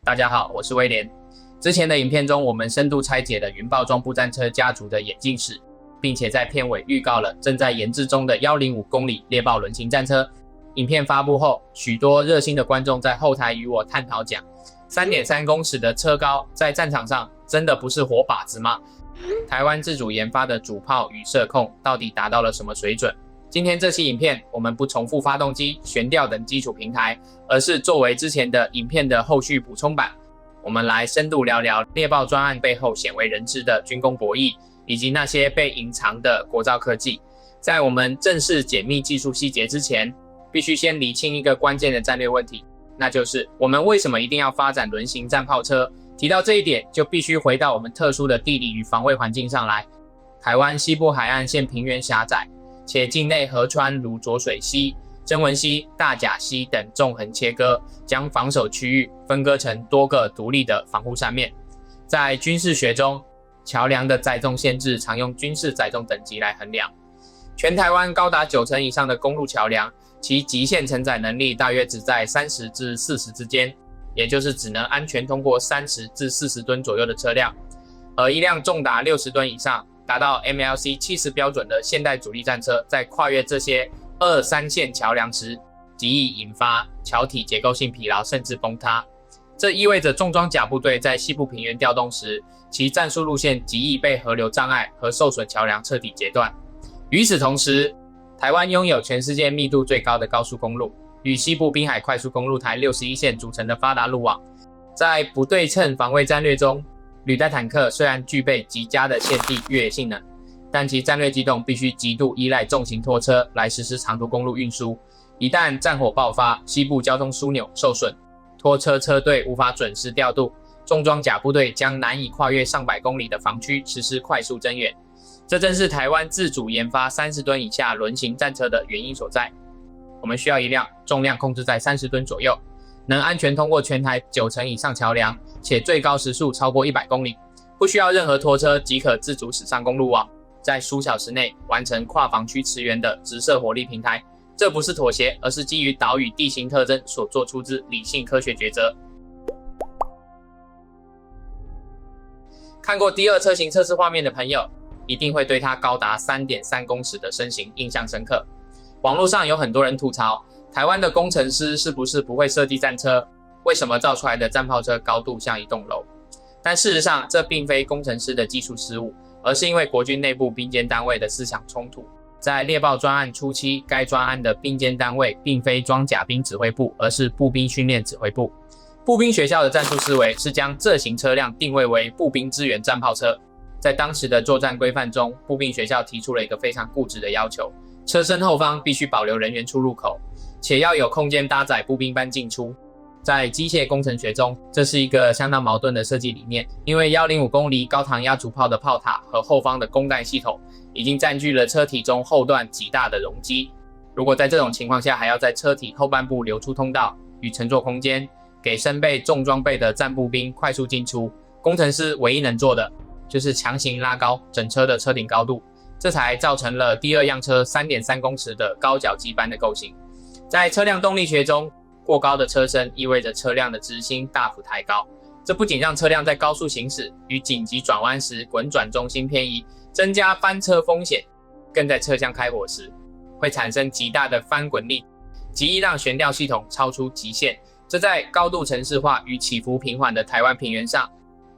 大家好，我是威廉。之前的影片中，我们深度拆解了云豹装步战车家族的演进史，并且在片尾预告了正在研制中的105公里猎豹轮型战车。影片发布后，许多热心的观众在后台与我探讨讲 3.3 公尺的车高在战场上真的不是活靶子吗？台湾自主研发的主炮与射控到底达到了什么水准？今天这期影片，我们不重复发动机、悬吊等基础平台，而是作为之前的影片的后续补充版。我们来深度聊聊猎豹专案背后鲜为人知的军工博弈，以及那些被隐藏的国造科技。在我们正式解密技术细节之前，必须先厘清一个关键的战略问题，那就是我们为什么一定要发展轮型战炮车？提到这一点，就必须回到我们特殊的地理与防卫环境上来。台湾西部海岸线平原狭窄，且境内河川如浊水溪、曾文溪、大甲溪等纵横切割，将防守区域分割成多个独立的防护扇面。在军事学中，桥梁的载重限制常用军事载重等级来衡量。全台湾高达90%以上的公路桥梁，其极限承载能力大约只在30至40之间，也就是只能安全通过30至40吨左右的车辆。而一辆重达60吨以上，达到 MLC 70标准的现代主力战车，在跨越这些2、3线桥梁时，极易引发桥体结构性疲劳甚至崩塌。这意味着重装甲部队在西部平原调动时，其战术路线极易被河流障碍和受损桥梁彻底截断。与此同时，台湾拥有全世界密度最高的高速公路，与西部滨海快速公路台61线组成的发达路网。在不对称防卫战略中，履带坦克虽然具备极佳的现地越野性能，但其战略机动必须极度依赖重型拖车来实施长途公路运输。一旦战火爆发，西部交通枢纽受损，拖车车队无法准时调度，重装甲部队将难以跨越上百公里的防区实施快速增援。这正是台湾自主研发30吨以下轮型战车的原因所在。我们需要一辆重量控制在30吨左右，能安全通过全台90%以上桥梁，且最高时速超过100公里，不需要任何拖车即可自主驶上公路网，在数小时内完成跨防区驰援的直射火力平台。这不是妥协，而是基于岛屿地形特征所做出之理性科学抉择。看过第二车型测试画面的朋友，一定会对它高达 3.3 公尺的身形印象深刻。网络上有很多人吐槽，台湾的工程师是不是不会设计战车？为什么造出来的战炮车高度像一栋楼？但事实上，这并非工程师的技术失误，而是因为国军内部兵监单位的思想冲突。在猎豹专案初期，该专案的兵监单位并非装甲兵指挥部，而是步兵训练指挥部。步兵学校的战术思维是将这型车辆定位为步兵支援战炮车。在当时的作战规范中，步兵学校提出了一个非常固执的要求：车身后方必须保留人员出入口，且要有空间搭载步兵班进出。在机械工程学中，这是一个相当矛盾的设计理念，因为105公里高膛压主炮的炮塔和后方的供弹系统已经占据了车体中后段极大的容积。如果在这种情况下还要在车体后半部留出通道与乘坐空间，给身备重装备的战步兵快速进出，工程师唯一能做的就是强行拉高整车的车顶高度，这才造成了第二样车 3.3 公尺的高脚机般的构型。在车辆动力学中，过高的车身意味着车辆的直心大幅抬高，这不仅让车辆在高速行驶与紧急转弯时滚转中心偏移，增加翻车风险，更在车厢开火时会产生极大的翻滚力，极易让悬吊系统超出极限。这在高度城市化与起伏平缓的台湾平原上，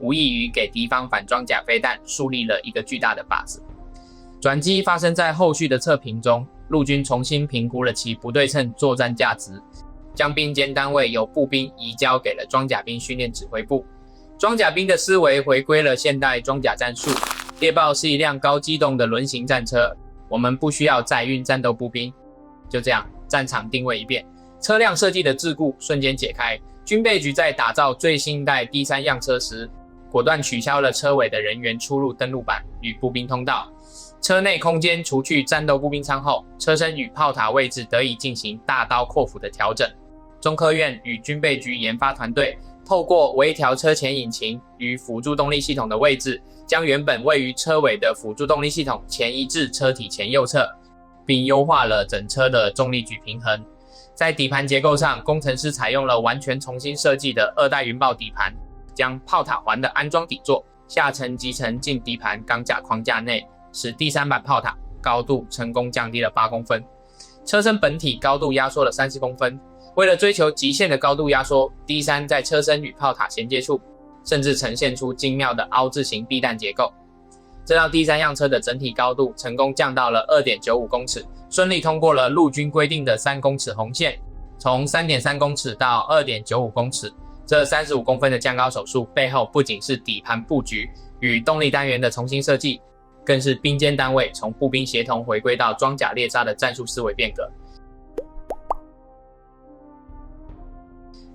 无异于给敌方反装甲飞弹树立了一个巨大的靶子。转机发生在后续的测评中，陆军重新评估了其不对称作战价值，将兵监单位由步兵移交给了装甲兵训练指挥部。装甲兵的思维回归了现代装甲战术。猎豹是一辆高机动的轮型战车，我们不需要载运战斗步兵。就这样，战场定位一变，车辆设计的桎梏瞬间解开。军备局在打造最新代第3样车时，果断取消了车尾的人员出入登陆板与步兵通道。车内空间除去战斗步兵舱后，车身与炮塔位置得以进行大刀阔斧的调整。中科院与军备局研发团队透过微调车前引擎与辅助动力系统的位置，将原本位于车尾的辅助动力系统前移至车体前右侧，并优化了整车的重力矩平衡。在底盘结构上，工程师采用了完全重新设计的2代云豹底盘，将炮塔环的安装底座下层集成进底盘钢甲框架内，使第3版炮塔高度成功降低了8公分，车身本体高度压缩了30公分。为了追求极限的高度压缩， D3 在车身与炮塔衔接处甚至呈现出精妙的凹字形避弹结构。这辆第3样车的整体高度成功降到了 2.95 公尺，顺利通过了陆军规定的3公尺红线，从 3.3 公尺到 2.95 公尺。这35公分的降高手术背后不仅是底盘布局与动力单元的重新设计，更是兵监单位从步兵协同回归到装甲猎杀的战术思维变革。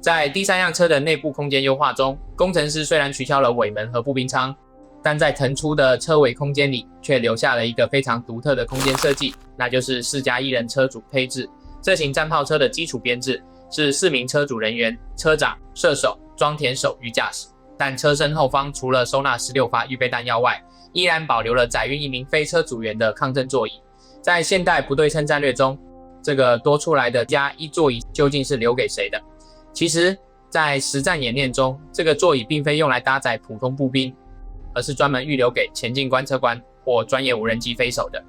在第3样车的内部空间优化中，工程师虽然取消了尾门和步兵舱，但在腾出的车尾空间里却留下了一个非常独特的空间设计，那就是4+1人车主配置。这型战炮车的基础编制是4名车主人员、车长、射手、装填手与驾驶，但车身后方除了收纳16发预备弹药外，依然保留了载运1名非车组员的抗震座椅。在现代不对称战略中，这个多出来的加1座椅究竟是留给谁的？其实在实战演练中，这个座椅并非用来搭载普通步兵，而是专门预留给前进观测官或专业无人机飞手的。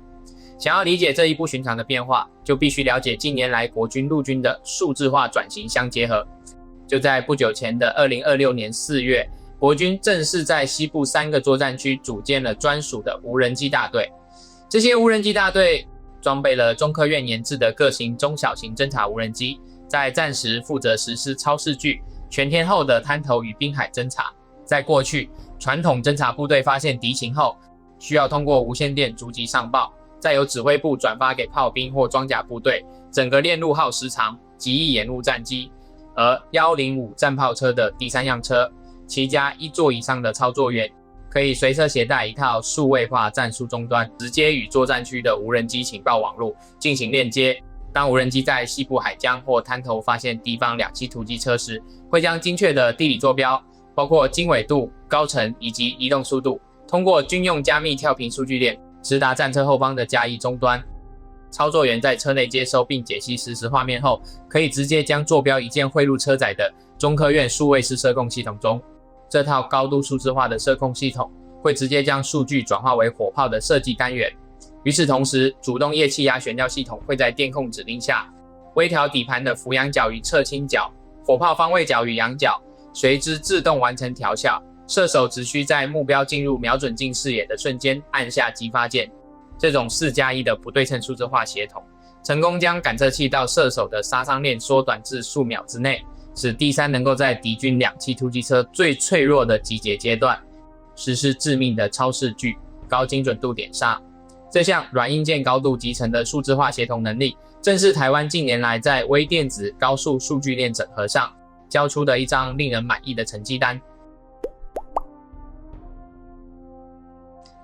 想要理解这一不寻常的变化，就必须了解近年来国军陆军的数字化转型相结合。就在不久前的2026年4月，国军正式在西部3个作战区组建了专属的无人机大队。这些无人机大队装备了中科院研制的各型中小型侦察无人机，在战时负责实施超视距、全天候的滩头与滨海侦察。在过去，传统侦察部队发现敌情后，需要通过无线电逐级上报，再由指挥部转发给炮兵或装甲部队，整个链路耗时长，极易延误战机。而105战炮车的第3样车，其加1座以上的操作员可以随车携带一套数位化战术终端，直接与作战区的无人机情报网络进行链接。当无人机在西部海疆或滩头发现敌方2栖突击车时，会将精确的地理坐标，包括经纬度、高程以及移动速度，通过军用加密跳频数据链直达战车后方的加1终端。操作员在车内接收并解析实时画面后，可以直接将坐标一键汇入车载的中科院数位式射控系统中。这套高度数字化的射控系统会直接将数据转化为火炮的设计单元。与此同时，主动液气压悬吊系统会在电控指令下微调底盘的俯仰角与侧倾角、火炮方位角与仰角，随之自动完成调校。射手只需在目标进入瞄准镜视野的瞬间按下击发键。这种4+1的不对称数字化协同，成功将感测器到射手的杀伤链缩短至数秒之内，使第3能够在敌军2栖突击车最脆弱的集结阶段，实施致命的超视距、高精准度点杀。这项软硬件高度集成的数字化协同能力，正是台湾近年来在微电子高速数据链整合上交出的一张令人满意的成绩单。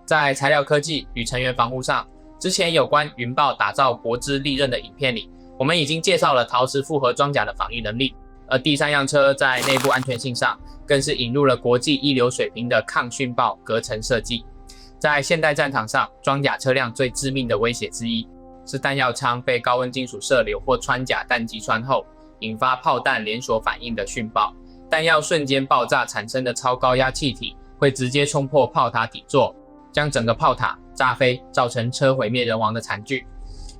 在材料科技与成员防护上，之前有关云豹打造国之利刃的影片里，我们已经介绍了陶瓷复合装甲的防御能力，而第3样车在内部安全性上，更是引入了国际一流水平的抗讯爆隔层设计。在现代战场上，装甲车辆最致命的威胁之一是弹药舱被高温金属射流或穿甲弹击穿后，引发炮弹连锁反应的讯爆。弹药瞬间爆炸产生的超高压气体会直接冲破炮塔底座，将整个炮塔炸飞，造成车毁灭人亡的惨剧。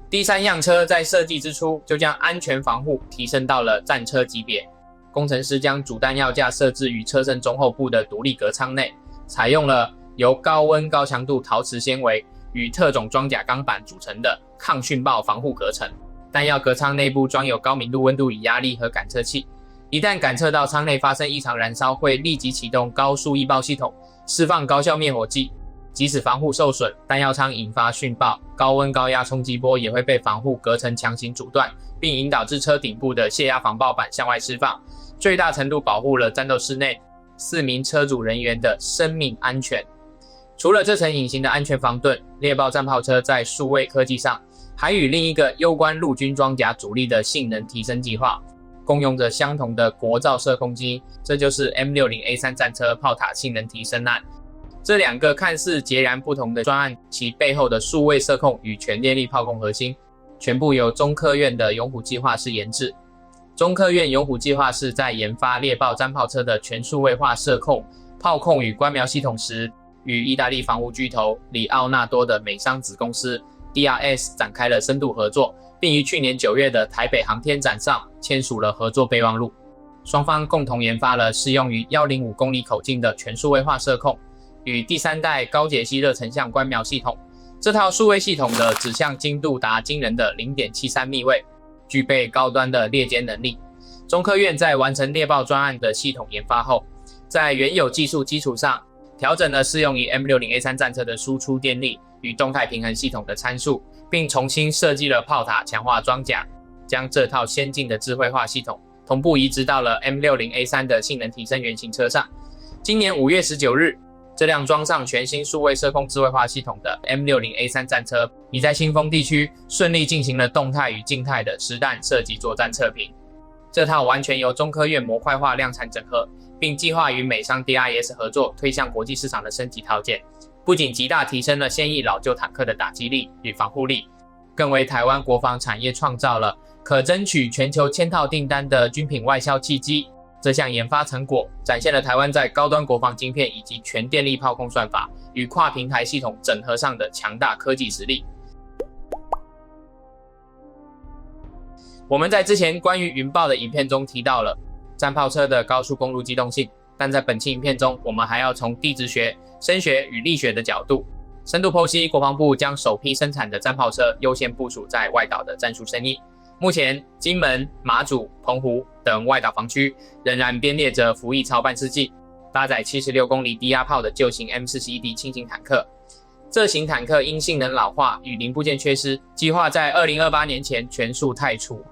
第3样车在设计之初就将安全防护提升到了战车级别。工程师将主弹药架设置于车身中后部的独立隔舱内，采用了由高温高强度陶瓷纤维与特种装甲钢板组成的抗讯爆防护隔层。弹药隔舱内部装有高敏度温度与压力和感测器，一旦感测到舱内发生异常燃烧，会立即启动高速易爆系统，释放高效灭火剂。即使防护受损，弹药舱引发讯爆，高温高压冲击波也会被防护隔层强行阻断，并引导至车顶部的泄压防爆板向外释放，最大程度保护了战斗室内4名车主人员的生命安全。除了这层隐形的安全防盾，猎豹战炮车在数位科技上还与另一个攸关陆军装甲主力的性能提升计划共用着相同的国造射控机，这就是 M60A3 战车炮塔性能提升案。这2个看似截然不同的专案，其背后的数位射控与全电力炮控核心，全部由中科院的勇虎计划室研制。中科院勇虎计划是在研发猎豹战炮车的全数位化射控、炮控与观瞄系统时，与意大利防务巨头里奥纳多的美商子公司 DRS 展开了深度合作，并于去年9月的台北航天展上签署了合作备忘录。双方共同研发了适用于105公里口径的全数位化射控与第3代高解析热成像观瞄系统。这套数位系统的指向精度达惊人的 0.73 米位，具备高端的猎歼能力。中科院在完成猎豹专案的系统研发后，在原有技术基础上，调整了适用于 M60A3 战车的输出电力与动态平衡系统的参数，并重新设计了炮塔强化装甲，将这套先进的智慧化系统同步移植到了 M60A3 的性能提升原型车上。今年5月19日，这辆装上全新数位射控智慧化系统的 M60A3 战车，已在新丰地区顺利进行了动态与静态的实弹射击作战测评。这套完全由中科院模块化量产整合，并计划与美商 DRS 合作推向国际市场的升级套件，不仅极大提升了现役老旧坦克的打击力与防护力，更为台湾国防产业创造了可争取全球1000套订单的军品外销契机。这项研发成果展现了台湾在高端国防晶片以及全电力炮控算法与跨平台系统整合上的强大科技实力。我们在之前关于云豹的影片中提到了战炮车的高速公路机动性，但在本期影片中，我们还要从地质学、声学与力学的角度深度剖析国防部将首批生产的战炮车优先部署在外岛的战术生意。目前，金门、马祖、澎湖等外岛防区仍然编列着服役操办事迹，搭载76公里低压炮的旧型 M41D 轻型坦克。这型坦克因性能老化与零部件缺失，计划在2028年前全数汰除。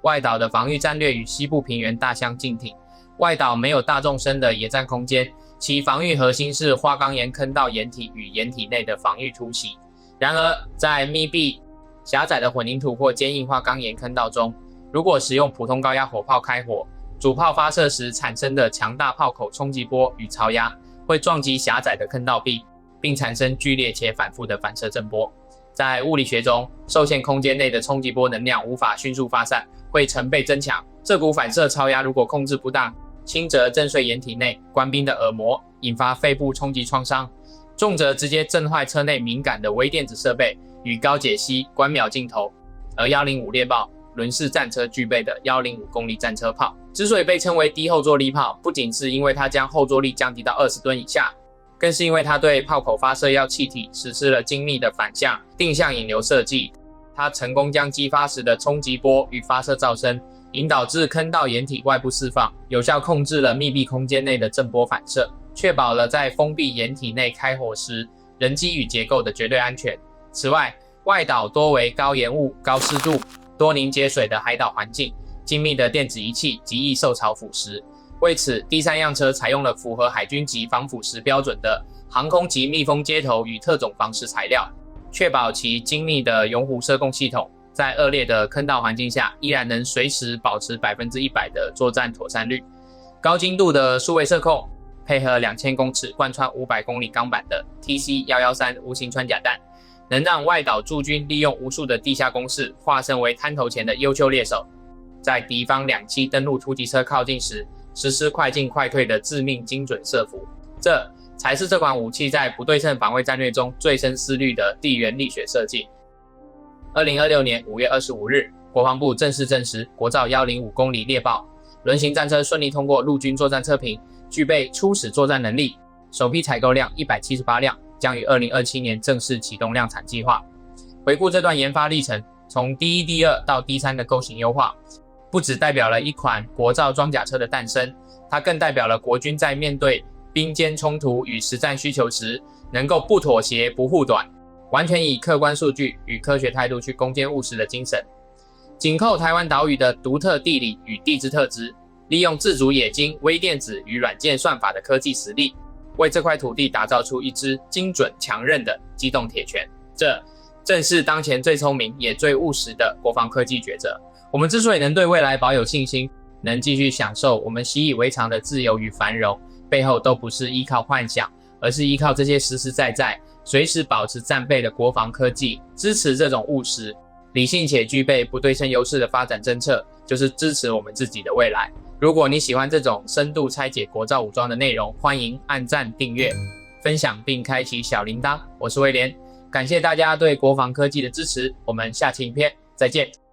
外岛的防御战略与西部平原大相径庭，外岛没有大纵深的野战空间，其防御核心是花岗岩坑道掩体与掩体内的防御突袭。然而，在密闭狭窄的混凝土或坚硬花岗岩坑道中，如果使用普通高压火炮开火，主炮发射时产生的强大炮口冲击波与超压会撞击狭窄的坑道壁，并产生剧烈且反复的反射震波。在物理学中，受限空间内的冲击波能量无法迅速发散，会成倍增强。这股反射超压如果控制不当，轻则震碎掩体内官兵的耳膜，引发肺部冲击创伤；重则直接震坏车内敏感的微电子设备与高解析观瞄镜头。而105猎豹轮式战车具备的105公里战车炮，之所以被称为低后坐力炮，不仅是因为它将后坐力降低到20吨以下，更是因为它对炮口发射药气体实施了精密的反向、定向引流设计。它成功将激发时的冲击波与发射噪声引导至坑道掩体外部释放，有效控制了密闭空间内的震波反射，确保了在封闭掩体内开火时人机与结构的绝对安全。此外，外岛多为高盐雾、高湿度、多凝结水的海岛环境，精密的电子仪器极易受潮腐蚀。为此，第3样车采用了符合海军级防腐蚀标准的航空级密封接头与特种防蚀材料，确保其精密的勇虎射控系统在恶劣的坑道环境下依然能随时保持100%的作战妥善率。高精度的数位射控配合2000公尺贯穿500公里钢板的 TC113 无形穿甲弹，能让外岛驻军利用无数的地下工事化身为滩头前的优秀猎手，在敌方2栖登陆突击车靠近时实施快进快退的致命精准射伏。这才是这款武器在不对称防卫战略中最深思虑的地缘力学设计。2026年5月25日，国防部正式证实国造105公里猎豹轮型战车顺利通过陆军作战测评，具备初始作战能力，首批采购量178辆，将于2027年正式启动量产计划。回顾这段研发历程，从第1、第2到第3的构型优化，不只代表了一款国造装甲车的诞生，它更代表了国军在面对兵间冲突与实战需求时，能够不妥协、不护短，完全以客观数据与科学态度去攻坚务实的精神。紧扣台湾岛屿的独特地理与地质特质，利用自主冶金、微电子与软件算法的科技实力，为这块土地打造出一支精准强韧的机动铁拳。这正是当前最聪明也最务实的国防科技抉择。我们之所以能对未来保有信心，能继续享受我们习以为常的自由与繁荣，背后都不是依靠幻想，而是依靠这些实实在在、随时保持战备的国防科技，支持这种务实，理性且具备不对称优势的发展政策，就是支持我们自己的未来。如果你喜欢这种深度拆解国造武装的内容，欢迎按赞、订阅、分享并开启小铃铛。我是威廉，感谢大家对国防科技的支持，我们下期影片再见。